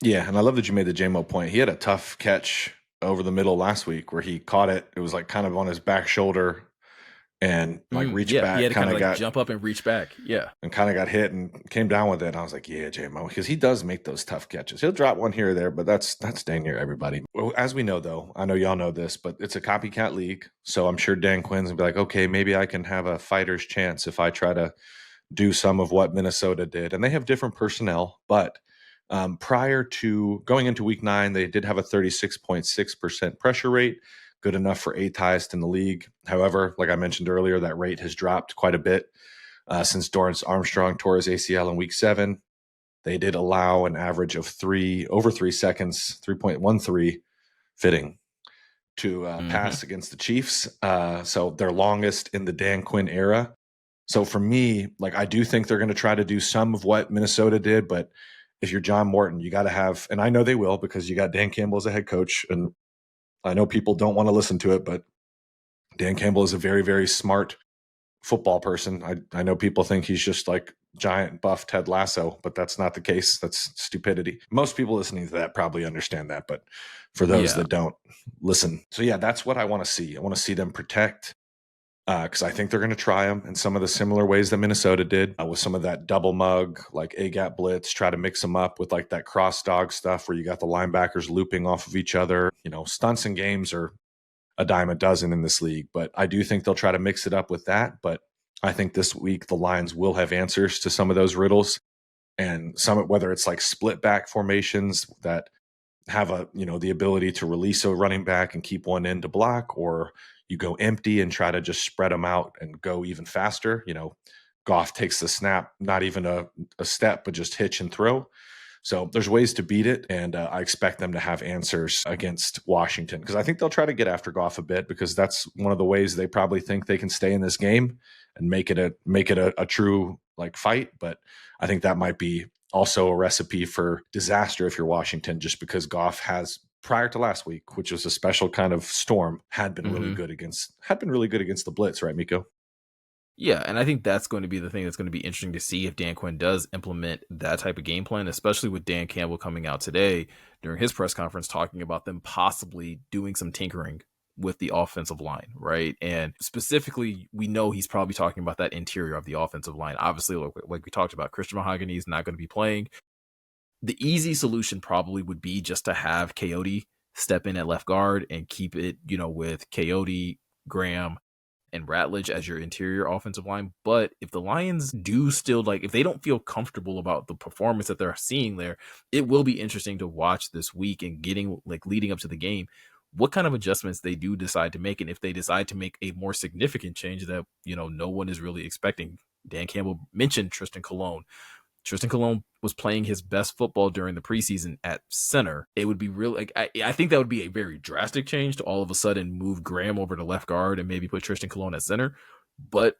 S3: Yeah, and I love that you made the JMO point. He had a tough catch over the middle last week where he caught it. It was like kind of on his back shoulder and like reached
S1: Yeah, he
S3: back,
S1: had to kind of like
S3: got
S1: jump up and reach back. Yeah.
S3: and kind of got hit and came down with it. And I was like, yeah, JMO, because he does make those tough catches. He'll drop one here or there, but that's dang near everybody. Well, as we know, though, I know y'all know this, but it's a copycat league. So I'm sure Dan Quinn's gonna be like, okay, maybe I can have a fighter's chance if I try to do some of what Minnesota did. And they have different personnel, but prior to going into week 9, they did have a 36.6% pressure rate, good enough for 8th highest in the league. However, like I mentioned earlier, that rate has dropped quite a bit since Dorrance Armstrong tore his ACL in week 7. They did allow an average of over 3 seconds, 3.13 fitting to pass against the Chiefs. So their longest in the Dan Quinn era. So for me, like I do think they're going to try to do some of what Minnesota did, but if you're John Morton, you got to have, and I know they will because you got Dan Campbell as a head coach, and I know people don't want to listen to it, but Dan Campbell is a very, very smart football person. I know people think he's just like giant buff Ted Lasso, but that's not the case. That's stupidity. Most people listening to that probably understand that, but for those that don't, listen. So yeah, that's what I want to see. I want to see them protect, because I think they're going to try them in some of the similar ways that Minnesota did, with some of that double mug, like A-gap blitz, try to mix them up with like that cross dog stuff where you got the linebackers looping off of each other. Stunts and games are a dime a dozen in this league, but I do think they'll try to mix it up with that. But I think this week the Lions will have answers to some of those riddles, and whether it's like split back formations that have the ability to release a running back and keep one in to block, or you go empty and try to just spread them out and go even faster. Goff takes the snap, not even a step, but just hitch and throw. So there's ways to beat it, and I expect them to have answers against Washington, because I think they'll try to get after Goff a bit, because that's one of the ways they probably think they can stay in this game and make it a true like fight. But I think that might be also a recipe for disaster if you're Washington, just because Goff has, prior to last week, which was a special kind of storm, had been really good against the blitz, right, Meko?
S1: Yeah, and I think that's going to be the thing that's going to be interesting to see if Dan Quinn does implement that type of game plan, especially with Dan Campbell coming out today during his press conference talking about them possibly doing some tinkering with the offensive line, right? And specifically, we know he's probably talking about that interior of the offensive line. Obviously, like we talked about, Christian Mahogany is not going to be playing. The easy solution probably would be just to have Coyote step in at left guard and keep it, with Coyote, Graham, and Ratledge as your interior offensive line. But if the Lions do still, if they don't feel comfortable about the performance that they're seeing there, it will be interesting to watch this week and leading up to the game, what kind of adjustments they do decide to make. And if they decide to make a more significant change that, no one is really expecting. Dan Campbell mentioned Tristan Colon. Tristan Colon was playing his best football during the preseason at center. It would be real. Like, I think that would be a very drastic change to all of a sudden move Graham over to left guard and maybe put Tristan Colon at center. But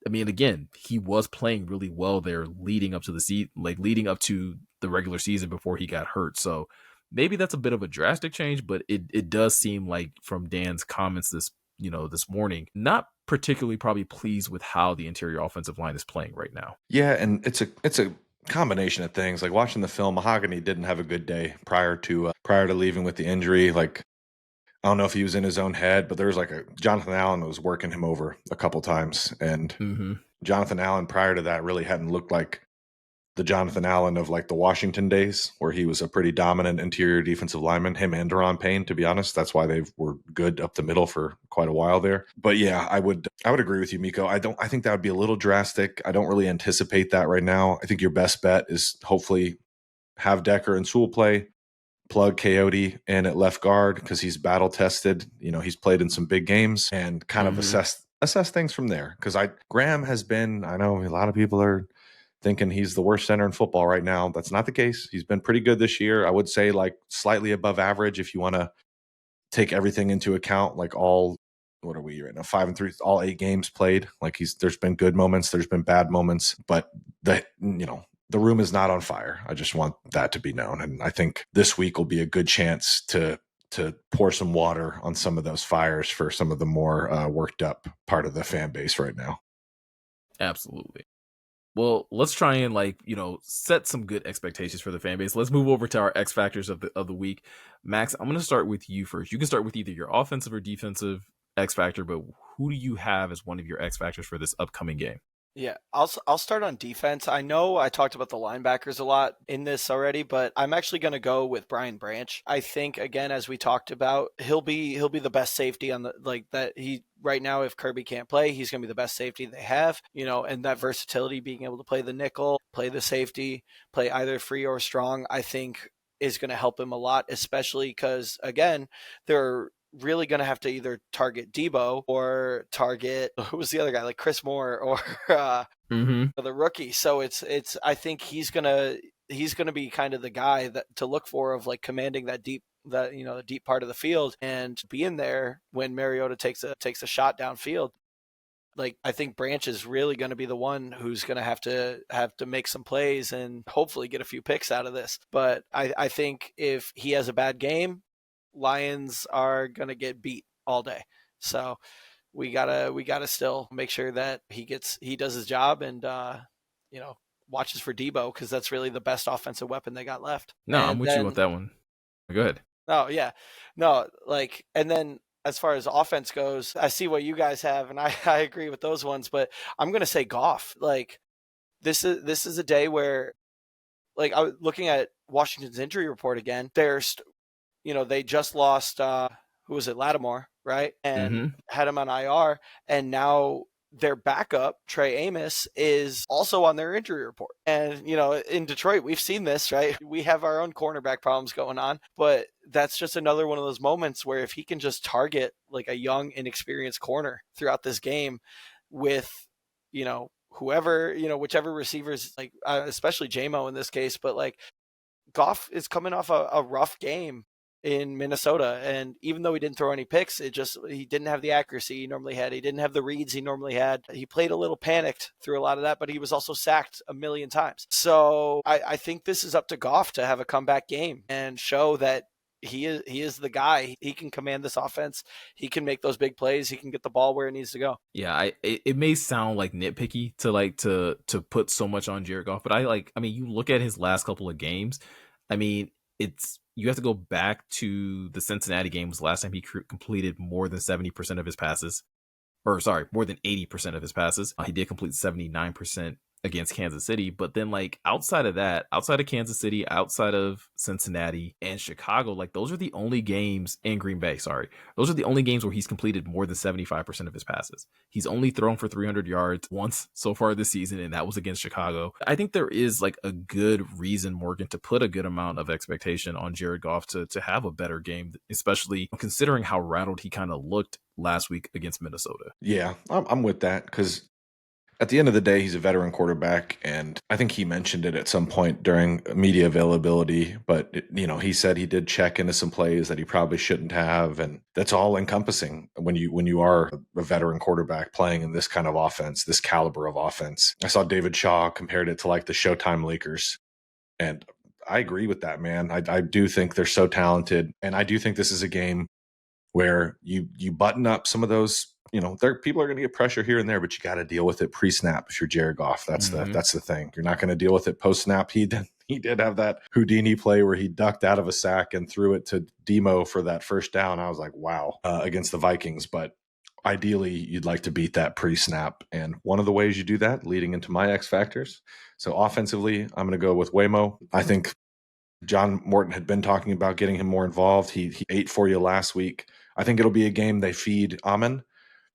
S1: I mean, again, he was playing really well there leading up to leading up to the regular season before he got hurt. So maybe that's a bit of a drastic change, but it does seem like from Dan's comments this morning, not particularly probably pleased with how the interior offensive line is playing right now.
S3: Yeah, and it's a combination of things. Like watching the film, Mahogany didn't have a good day prior to leaving with the injury. Like, I don't know if he was in his own head, but there was Jonathan Allen was working him over a couple times, and Jonathan Allen prior to that really hadn't looked like the Jonathan Allen of like the Washington days, where he was a pretty dominant interior defensive lineman. Him and Deron Payne, to be honest, that's why they were good up the middle for quite a while there. But yeah, I would agree with you, Meko. I think that would be a little drastic. I don't really anticipate that right now. I think your best bet is hopefully have Decker and Sewell play. Plug Coyote in at left guard because he's battle tested. He's played in some big games, and kind of assess things from there. Because Graham has been, I know a lot of people are thinking he's the worst center in football right now. That's not the case. He's been pretty good this year. I would say like slightly above average if you want to take everything into account. Like what are we right now? 5-3, all 8 games played. Like there's been good moments, there's been bad moments, but the room is not on fire. I just want that to be known. And I think this week will be a good chance to pour some water on some of those fires for some of the more worked up part of the fan base right now.
S1: Absolutely. Well, let's try and set some good expectations for the fan base. Let's move over to our X factors of the week. Max, I'm going to start with you first. You can start with either your offensive or defensive X factor, but who do you have as one of your X factors for this upcoming game?
S2: Yeah, I'll start on defense. I know I talked about the linebackers a lot in this already, but I'm actually going to go with Brian Branch. I think, again, as we talked about, he'll be the best safety on that. He right now, if Kirby can't play, he's going to be the best safety they have. And that versatility, being able to play the nickel, play the safety, play either free or strong, I think is going to help him a lot, especially because, again, they're really going to have to either target Debo or target, who was the other guy, like Chris Moore or the rookie. So it's I think he's going to be kind of the guy that to look for of like commanding that deep the deep part of the field and being there when Mariota takes a shot downfield. Like, I think Branch is really going to be the one who's going to have to make some plays and hopefully get a few picks out of this. But I think if he has a bad game, Lions are going to get beat all day. So we gotta still make sure that he does his job and watches for Debo, because that's really the best offensive weapon they got left.
S1: No, I'm with you with that one. Go ahead.
S2: Oh yeah, no, and then as far as offense goes, I see what you guys have, and I agree with those ones. But I'm gonna say Goff. Like, this is a day where, like, I was looking at Washington's injury report again. They just lost, who was it, Lattimore, right? And had him on IR. And now their backup, Trey Amos, is also on their injury report. And, in Detroit, we've seen this, right? We have our own cornerback problems going on. But that's just another one of those moments where if he can just target like a young, inexperienced corner throughout this game with, whoever, whichever receivers, like especially JMO in this case, but like Goff is coming off a rough game in Minnesota, and even though he didn't throw any picks, he didn't have the accuracy he normally had. He didn't have the reads he normally had. He played a little panicked through a lot of that, but he was also sacked a million times. So I think this is up to Goff to have a comeback game and show that he is the guy. He can command this offense. He can make those big plays. He can get the ball where it needs to go.
S1: Yeah, it may sound like nitpicky to put so much on Jared Goff, but you look at his last couple of games. You have to go back to the Cincinnati game was the last time he completed more than 70% of his passes. Or sorry, more than 80% of his passes. He did complete 79% against Kansas City. But then like outside of that, outside of Kansas City, outside of Cincinnati and Chicago, like those are the only games in Green Bay, sorry. Those are the only games where he's completed more than 75% of his passes. He's only thrown for 300 yards once so far this season, and that was against Chicago. I think there is like a good reason, Morgan, to put a good amount of expectation on Jared Goff to have a better game, especially considering how rattled he kind of looked last week against Minnesota.
S3: Yeah, I'm with that because at the end of the day, he's a veteran quarterback, and I think he mentioned it at some point during media availability. But he said he did check into some plays that he probably shouldn't have, and that's all encompassing when you are a veteran quarterback playing in this kind of offense, this caliber of offense. I saw David Shaw compared it to like the Showtime Lakers, and I agree with that, man. I do think they're so talented, and I do think this is a game where you button up some of those. People are going to get pressure here and there, but you got to deal with it pre-snap if you're Jared Goff. That's the thing. You're not going to deal with it post-snap. He did have that Houdini play where he ducked out of a sack and threw it to Demo for that first down. I was like, wow, against the Vikings. But ideally, you'd like to beat that pre-snap. And one of the ways you do that, leading into my X factors. So offensively, I'm going to go with Waymo. I think John Morton had been talking about getting him more involved. He ate for you last week. I think it'll be a game they feed Amon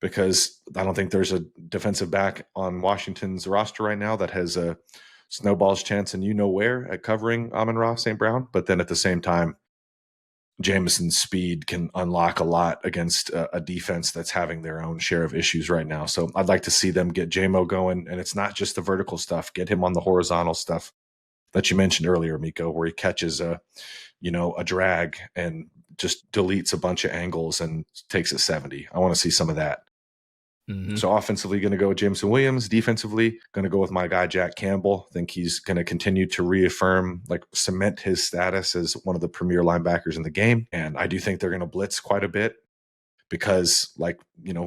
S3: because I don't think there's a defensive back on Washington's roster right now that has a snowball's chance and where at covering Amon-Ra St. Brown. But then at the same time, Jameson's speed can unlock a lot against a defense that's having their own share of issues right now. So I'd like to see them get Jamo going, and it's not just the vertical stuff. Get him on the horizontal stuff that you mentioned earlier, Meko, where he catches a drag and just deletes a bunch of angles and takes it 70. I want to see some of that.
S1: Mm-hmm.
S3: So offensively, going to go with Jameson Williams. Defensively, going to go with my guy, Jack Campbell. I think he's going to continue to reaffirm, cement his status as one of the premier linebackers in the game. And I do think they're going to blitz quite a bit because,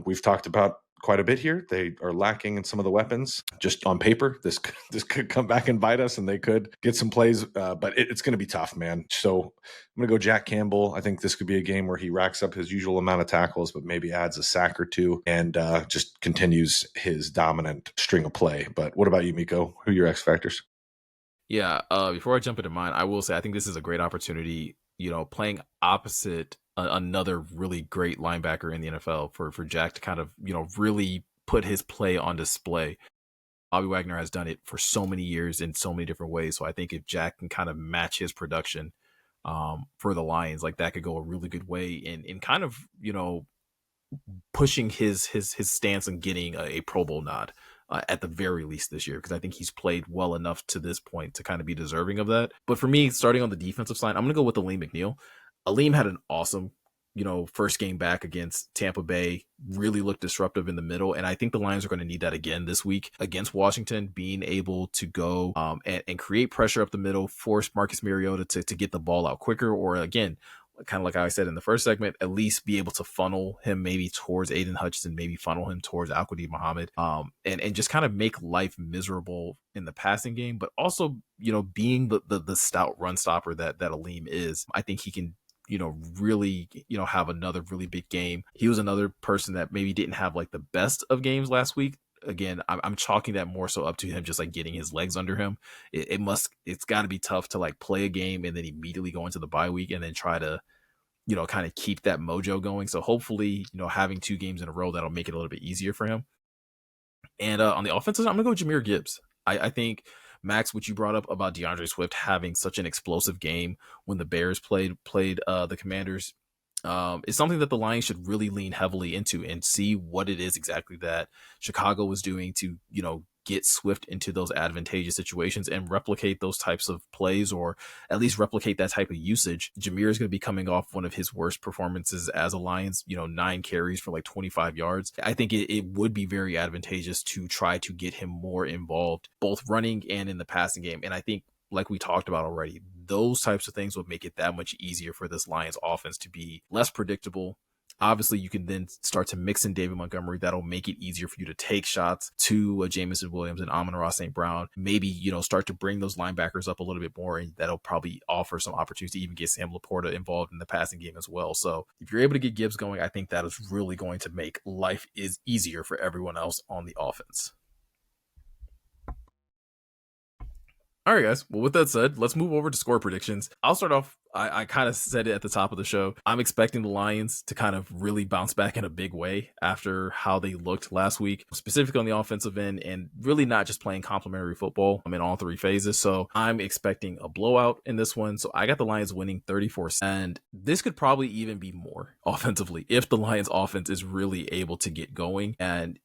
S3: we've talked about quite a bit here. They are lacking in some of the weapons. Just on paper, this could come back and bite us, and they could get some plays, but it's going to be tough, man. So I'm going to go Jack Campbell. I think this could be a game where he racks up his usual amount of tackles, but maybe adds a sack or two and just continues his dominant string of play. But what about you, Meko? Who are your X factors?
S1: Yeah, before I jump into mine, I will say I think this is a great opportunity, playing opposite another really great linebacker in the NFL for Jack to kind of, really put his play on display. Bobby Wagner has done it for so many years in so many different ways. So I think if Jack can kind of match his production for the Lions, like that could go a really good way in kind of, pushing his stance and getting a Pro Bowl nod at the very least this year, because I think he's played well enough to this point to kind of be deserving of that. But for me, starting on the defensive side, I'm going to go with Aleem McNeil. Aleem had an awesome, first game back against Tampa Bay, really looked disruptive in the middle. And I think the Lions are going to need that again this week against Washington, being able to go and create pressure up the middle, force Marcus Mariota to get the ball out quicker, or again, kind of like I said in the first segment, at least be able to funnel him maybe towards Aiden Hutchinson, maybe funnel him towards Al-Quadin Muhammad, and just kind of make life miserable in the passing game, but also, being the stout run stopper that Aleem is. I think he can, really, have another really big game. He was another person that maybe didn't have like the best of games last week. Again, I'm chalking that more so up to him just like getting his legs under him. It's got to be tough to like play a game and then immediately go into the bye week and then try to, kind of keep that mojo going. So hopefully, having 2 games in a row, that'll make it a little bit easier for him. And on the offensive side, I'm going to go Jahmyr Gibbs. I think, Max, what you brought up about DeAndre Swift having such an explosive game when the Bears played the Commanders, is something that the Lions should really lean heavily into and see what it is exactly that Chicago was doing to, get Swift into those advantageous situations and replicate those types of plays, or at least replicate that type of usage. Jahmyr is going to be coming off one of his worst performances as a Lions, 9 carries for like 25 yards. I think it would be very advantageous to try to get him more involved, both running and in the passing game. And I think, like we talked about already, those types of things would make it that much easier for this Lions offense to be less predictable. Obviously, you can then start to mix in David Montgomery. That'll make it easier for you to take shots to Jameson Williams and Amon-Ra St. Brown. Maybe, start to bring those linebackers up a little bit more, and that'll probably offer some opportunity to even get Sam Laporta involved in the passing game as well. So if you're able to get Gibbs going, I think that is really going to make life is easier for everyone else on the offense. All right, guys. Well, with that said, let's move over to score predictions. I'll start off. I kind of said it at the top of the show. I'm expecting the Lions to kind of really bounce back in a big way after how they looked last week, specifically on the offensive end, and really not just playing complementary football in all three phases. So I'm expecting a blowout in this one. So I got the Lions winning 34, and this could probably even be more offensively if the Lions offense is really able to get going. And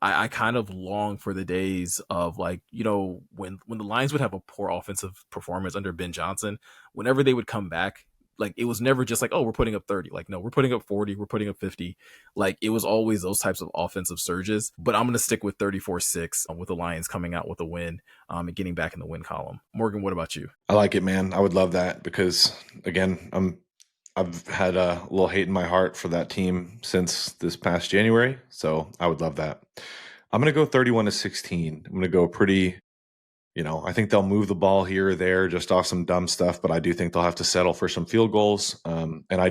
S1: I kind of long for the days of like, when the Lions would have a poor offensive performance under Ben Johnson, whenever they would come back, like it was never just like, oh, we're putting up 30. Like, no, we're putting up 40, we're putting up 50. Like it was always those types of offensive surges. But I'm going to stick with 34-6 with the Lions coming out with a win and getting back in the win column. Morgan, what about you?
S3: I like it, man. I would love that because, again, I've had a little hate in my heart for that team since this past January, so I would love that. I'm going to go 31-16. I'm going to go pretty, I think they'll move the ball here or there just off some dumb stuff, but I do think they'll have to settle for some field goals. And I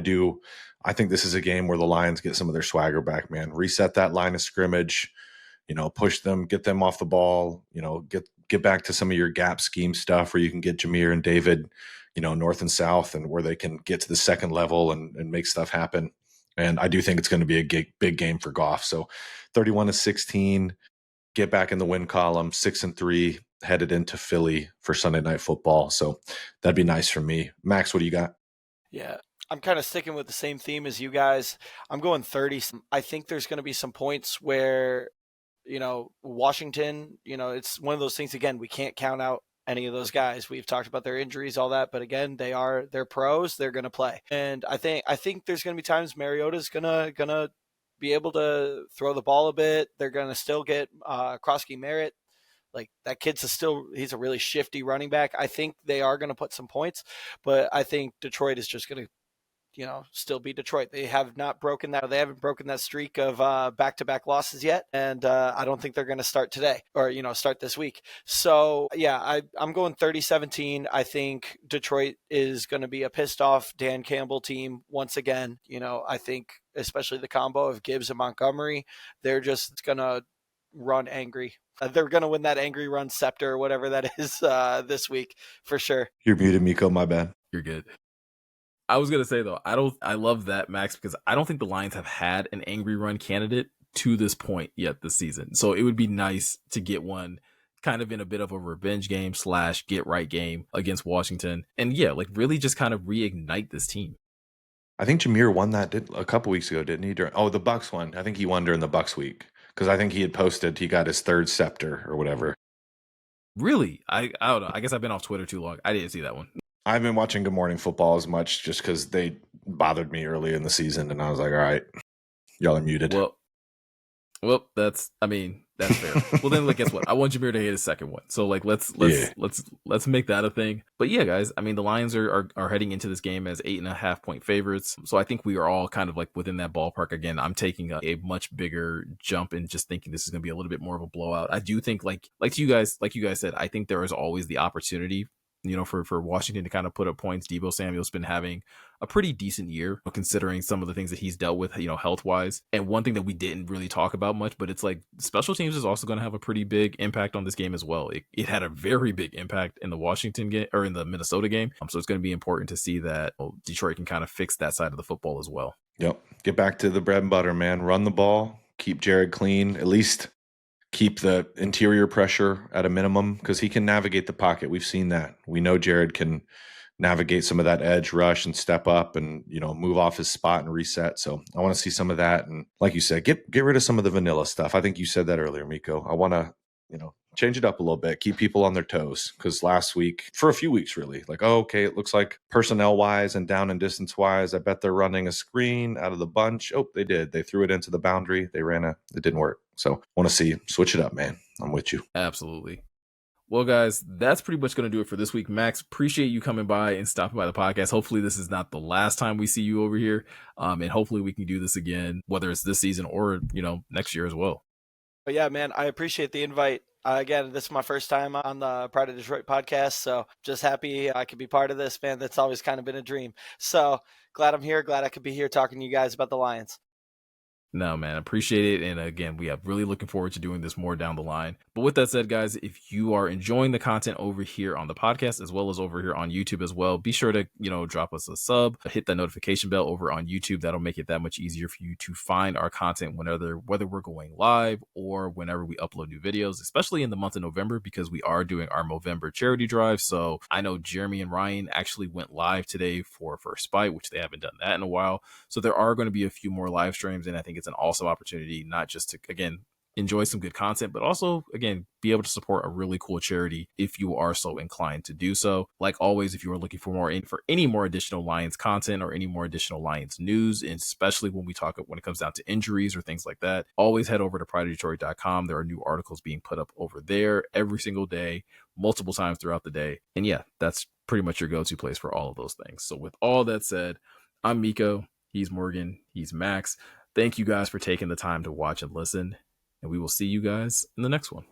S3: think this is a game where the Lions get some of their swagger back, man. Reset that line of scrimmage, push them, get them off the ball, get back to some of your gap scheme stuff where you can get Jameer and David, north and south, and where they can get to the second level and make stuff happen. And I do think it's going to be a big game for Goff. So 31-16, get back in the win column, 6-3, headed into Philly for Sunday Night Football. So that'd be nice for me. Max, what do you got?
S2: Yeah, I'm kind of sticking with the same theme as you guys. I'm going 30. I think there's going to be some points where, Washington, it's one of those things, again, we can't count out any of those guys. We've talked about their injuries, all that, but again, they're pros, they're going to play. And I think there's going to be times Mariota's going to be able to throw the ball a bit. They're going to still get Krosky Merritt. Like that he's a really shifty running back. I think they are going to put some points, but I think Detroit is just going to, still be Detroit. They have not broken that. They haven't broken that streak of back-to-back losses yet. And I don't think they're going to start today or, start this week. So yeah, I'm going 30-17. I think Detroit is going to be a pissed off Dan Campbell team once again. I think especially the combo of Gibbs and Montgomery, they're just going to run angry. They're going to win that angry run scepter or whatever that is this week for sure.
S3: You're muted, Meko. My bad.
S1: You're good. I was going to say, though, I love that, Max, because I don't think the Lions have had an angry run candidate to this point yet this season. So it would be nice to get one kind of in a bit of a revenge game / get right game against Washington. And yeah, like really just kind of reignite this team.
S3: I think Jameer won that a couple weeks ago, didn't he? The Bucks won. I think he won during the Bucks week because I think he had posted he got his third scepter or whatever.
S1: Really? I don't know. I guess I've been off Twitter too long. I didn't see that one.
S3: I've been watching Good Morning Football as much just because they bothered me early in the season, and I was like, all right, y'all are muted.
S1: Well, that's fair. Well, then, like, guess what? I want Jameer to hit his second one. So, like, let's make that a thing. But yeah, guys, I mean, the Lions are heading into this game as 8.5-point favorites. So I think we are all kind of like within that ballpark. Again, I'm taking a much bigger jump and just thinking this is going to be a little bit more of a blowout. I do think, like you guys said, I think there is always the opportunity, for Washington to kind of put up points. Deebo Samuel's been having a pretty decent year considering some of the things that he's dealt with, health wise. And one thing that we didn't really talk about much, but it's like special teams is also going to have a pretty big impact on this game as well. It had a very big impact in the Washington game or in the Minnesota game. So it's going to be important to see that Detroit can kind of fix that side of the football as well.
S3: Yep. Get back to the bread and butter, man. Run the ball, keep Jared clean, at least keep the interior pressure at a minimum because he can navigate the pocket. We've seen that. We know Jared can navigate some of that edge rush and step up and, move off his spot and reset. So I want to see some of that. And like you said, get rid of some of the vanilla stuff. I think you said that earlier, Meko. I want to, change it up a little bit, keep people on their toes. Because last week, for a few weeks really, like, oh, okay, it looks like personnel wise and down and distance wise, I bet they're running a screen out of the bunch. Oh, they did. They threw it into the boundary. It didn't work. So I want to see, switch it up, man. I'm with you.
S1: Absolutely. Well, guys, that's pretty much going to do it for this week. Max, appreciate you coming by and stopping by the podcast. Hopefully this is not the last time we see you over here. And hopefully we can do this again, whether it's this season or, next year as well.
S2: But yeah, man, I appreciate the invite. Again, this is my first time on the Pride of Detroit podcast, so just happy I could be part of this, man. That's always kind of been a dream. So glad I'm here. Glad I could be here talking to you guys about the Lions.
S1: No, man, appreciate it. And again, we are really looking forward to doing this more down the line. But with that said, guys, if you are enjoying the content over here on the podcast, as well as over here on YouTube as well, be sure to, drop us a sub, hit that notification bell over on YouTube. That'll make it that much easier for you to find our content whether we're going live or whenever we upload new videos, especially in the month of November, because we are doing our Movember charity drive. So I know Jeremy and Ryan actually went live today for First Bite, which they haven't done that in a while. So there are going to be a few more live streams, and I think it's an awesome opportunity not just to, again, enjoy some good content, but also, again, be able to support a really cool charity if you are so inclined to do so. Like always, if you are looking for any more additional Lions content or any more additional Lions news, and especially when it comes down to injuries or things like that, always head over to pridedetroit.com. There are new articles being put up over there every single day, multiple times throughout the day. And yeah, that's pretty much your go-to place for all of those things. So with all that said, I'm Meko. He's Morgan. He's Max. Thank you guys for taking the time to watch and listen, and we will see you guys in the next one.